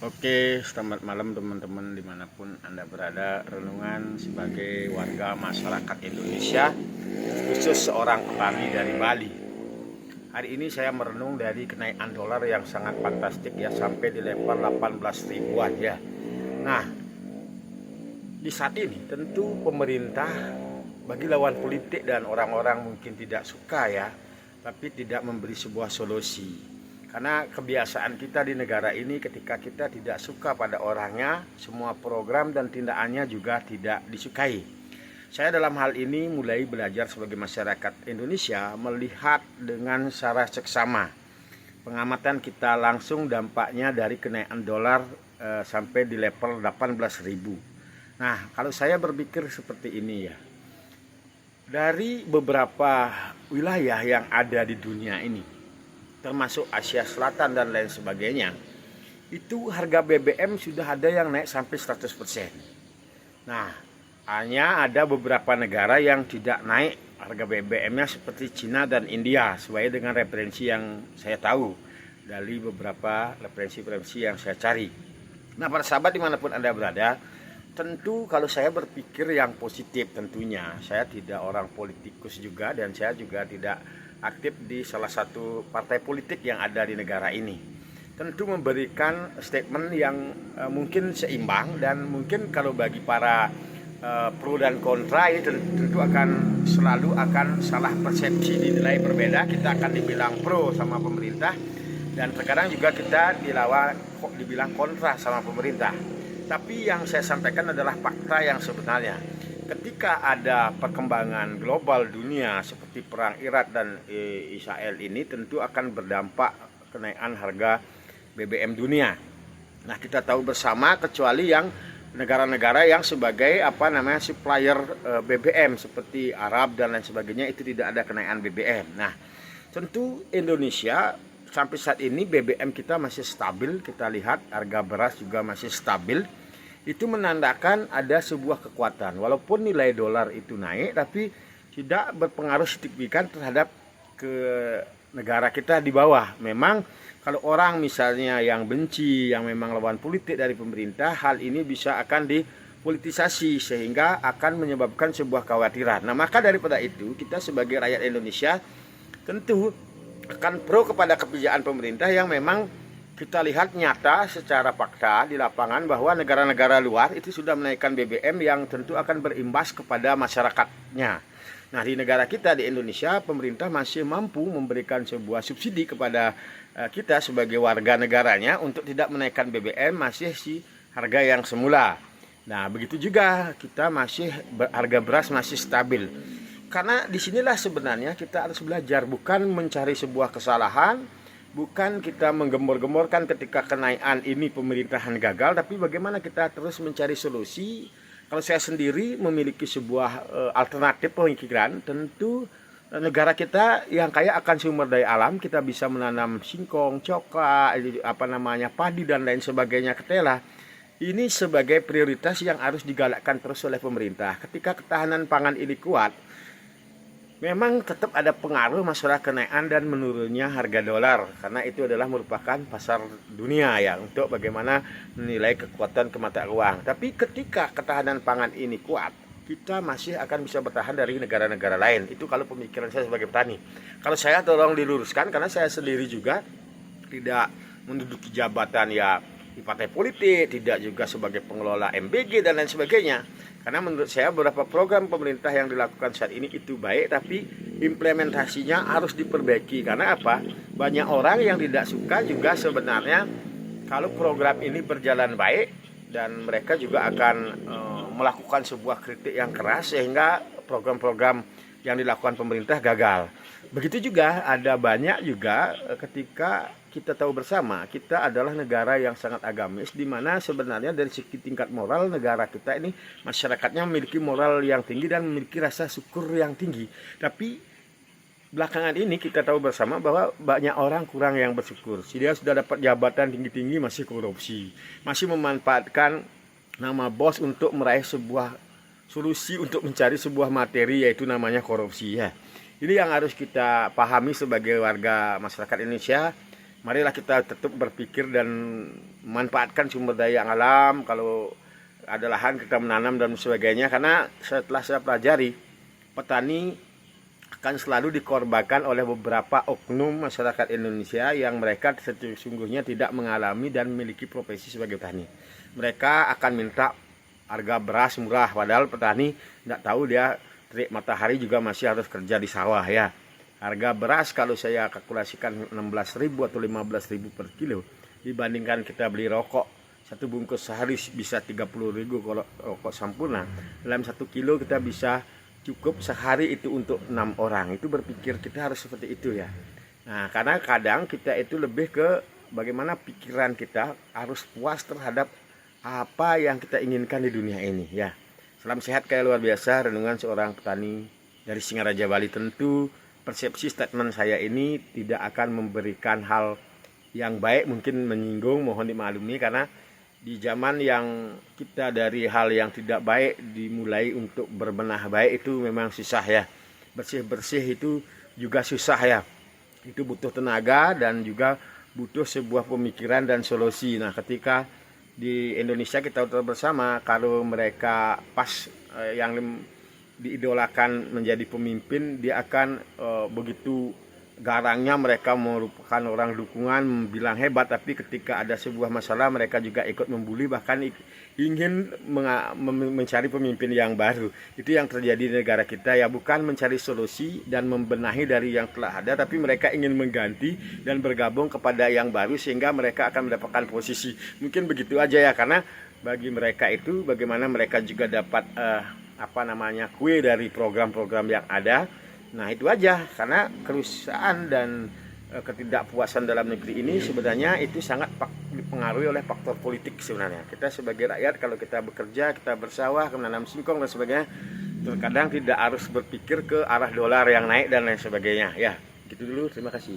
Oke, selamat malam teman-teman dimanapun Anda berada. Renungan sebagai warga masyarakat Indonesia, khusus seorang petani dari Bali. Hari ini saya merenung dari kenaikan dolar yang sangat fantastik ya, sampai di level 18 ribuan ya. Nah, di saat ini tentu pemerintah bagi lawan politik dan orang-orang mungkin tidak suka ya, tapi tidak memberi sebuah solusi. Karena kebiasaan kita di negara ini ketika kita tidak suka pada orangnya, semua program dan tindakannya juga tidak disukai. Saya dalam hal ini mulai belajar sebagai masyarakat Indonesia melihat dengan secara seksama. Pengamatan kita langsung dampaknya dari kenaikan dolar sampai di level 18.000. Nah, kalau saya berpikir seperti ini ya. Dari beberapa wilayah yang ada di dunia ini, termasuk Asia Selatan dan lain sebagainya, itu harga BBM sudah ada yang naik sampai 100%. Nah, hanya ada beberapa negara yang tidak naik harga BBM-nya seperti Cina dan India, sesuai dengan referensi yang saya tahu dari beberapa referensi yang saya cari. Nah, para sahabat dimanapun Anda berada, tentu kalau saya berpikir yang positif tentunya, saya tidak orang politikus juga dan saya juga tidak aktif di salah satu partai politik yang ada di negara ini. Tentu memberikan statement yang mungkin seimbang, dan mungkin kalau bagi para pro dan kontra ini tentu akan selalu akan salah persepsi, dinilai berbeda. Kita akan dibilang pro sama pemerintah dan terkadang juga kita dibilang kontra sama pemerintah. Tapi yang saya sampaikan adalah fakta yang sebenarnya. Ketika ada perkembangan global dunia seperti perang Irak dan Israel ini, tentu akan berdampak kenaikan harga BBM dunia. Nah, kita tahu bersama, kecuali yang negara-negara yang sebagai supplier BBM seperti Arab dan lain sebagainya, itu tidak ada kenaikan BBM. Nah, tentu Indonesia sampai saat ini BBM kita masih stabil. Kita lihat harga beras juga masih stabil. Itu menandakan ada sebuah kekuatan. Walaupun nilai dolar itu naik, tapi tidak berpengaruh signifikan terhadap ke negara kita di bawah. Memang kalau orang misalnya yang benci, yang memang lawan politik dari pemerintah, hal ini bisa akan dipolitisasi sehingga akan menyebabkan sebuah kekhawatiran. Nah, maka daripada itu kita sebagai rakyat Indonesia tentu akan pro kepada kebijakan pemerintah yang memang kita lihat nyata secara fakta di lapangan bahwa negara-negara luar itu sudah menaikkan BBM yang tentu akan berimbas kepada masyarakatnya. Nah, di negara kita di Indonesia, pemerintah masih mampu memberikan sebuah subsidi kepada kita sebagai warga negaranya untuk tidak menaikkan BBM, masih si harga yang semula. Nah, begitu juga kita masih harga beras masih stabil. Karena disinilah sebenarnya kita harus belajar, bukan mencari sebuah kesalahan, bukan kita menggembor-gemborkan ketika kenaikan ini pemerintahan gagal, tapi bagaimana kita terus mencari solusi. Kalau saya sendiri memiliki sebuah alternatif pemikiran, tentu negara kita yang kaya akan sumber daya alam, kita bisa menanam singkong, coklat, padi dan lain sebagainya, ketela. Ini sebagai prioritas yang harus digalakkan terus oleh pemerintah. Ketika ketahanan pangan ini kuat, memang tetap ada pengaruh masalah kenaikan dan menurunnya harga dolar, karena itu adalah merupakan pasar dunia ya untuk bagaimana menilai kekuatan mata uang. Tapi ketika ketahanan pangan ini kuat, kita masih akan bisa bertahan dari negara-negara lain. Itu kalau pemikiran saya sebagai petani. Kalau saya tolong diluruskan, karena saya sendiri juga tidak menduduki jabatan ya di partai politik, tidak juga sebagai pengelola MBG dan lain sebagainya. Karena menurut saya beberapa program pemerintah yang dilakukan saat ini itu baik, tapi implementasinya harus diperbaiki. Karena apa? Banyak orang yang tidak suka juga sebenarnya kalau program ini berjalan baik, dan mereka juga akan melakukan sebuah kritik yang keras sehingga program-program yang dilakukan pemerintah gagal. Begitu juga ada banyak juga ketika kita tahu bersama, kita adalah negara yang sangat agamis, di mana sebenarnya dari segi tingkat moral negara kita ini, masyarakatnya memiliki moral yang tinggi dan memiliki rasa syukur yang tinggi. Tapi belakangan ini kita tahu bersama bahwa banyak orang kurang yang bersyukur. Dia sudah dapat jabatan tinggi-tinggi masih korupsi, masih memanfaatkan nama bos untuk meraih sebuah solusi untuk mencari sebuah materi, yaitu namanya korupsi ya. Ini yang harus kita pahami sebagai warga masyarakat Indonesia. marilah kita tetap berpikir dan manfaatkan sumber daya alam. Kalau ada lahan kita menanam dan sebagainya, karena setelah saya pelajari, petani akan selalu dikorbankan oleh beberapa oknum masyarakat Indonesia yang mereka sesungguhnya tidak mengalami dan memiliki profesi sebagai petani. Mereka akan minta harga beras murah, padahal petani tidak tahu dia terik matahari juga masih harus kerja di sawah ya. Harga beras kalau saya kalkulasikan 16.000 atau 15.000 per kilo, dibandingkan kita beli rokok satu bungkus sehari bisa 30.000 kalau rokok Sampurna. Dalam 1 kilo kita bisa cukup sehari itu untuk 6 orang. Itu berpikir kita harus seperti itu ya. Nah, karena kadang kita itu lebih ke bagaimana pikiran kita harus puas terhadap apa yang kita inginkan di dunia ini ya. Salam sehat kayak luar biasa, renungan seorang petani dari Singaraja Bali. Tentu persepsi statement saya ini tidak akan memberikan hal yang baik, mungkin menyinggung, mohon dimaklumi, karena di zaman yang kita dari hal yang tidak baik dimulai untuk berbenah baik itu memang susah ya. Bersih-bersih itu juga susah ya. Itu butuh tenaga dan juga butuh sebuah pemikiran dan solusi. Nah, ketika di Indonesia kita tahu bersama, kalau mereka pas yang diidolakan menjadi pemimpin, dia akan begitu garangnya mereka merupakan orang dukungan, bilang hebat, tapi ketika ada sebuah masalah mereka juga ikut membuli, bahkan ingin mencari pemimpin yang baru. Itu yang terjadi di negara kita ya, bukan mencari solusi dan membenahi dari yang telah ada, tapi mereka ingin mengganti dan bergabung kepada yang baru sehingga mereka akan mendapatkan posisi. Mungkin begitu aja ya, karena bagi mereka itu bagaimana mereka juga dapat kue dari program-program yang ada. Nah, itu aja, karena kerusakan dan ketidakpuasan dalam negeri ini sebenarnya itu sangat dipengaruhi oleh faktor politik sebenarnya. Kita sebagai rakyat kalau kita bekerja, kita bersawah, menanam singkong dan sebagainya, terkadang tidak harus berpikir ke arah dolar yang naik dan lain sebagainya. Ya, gitu dulu, terima kasih.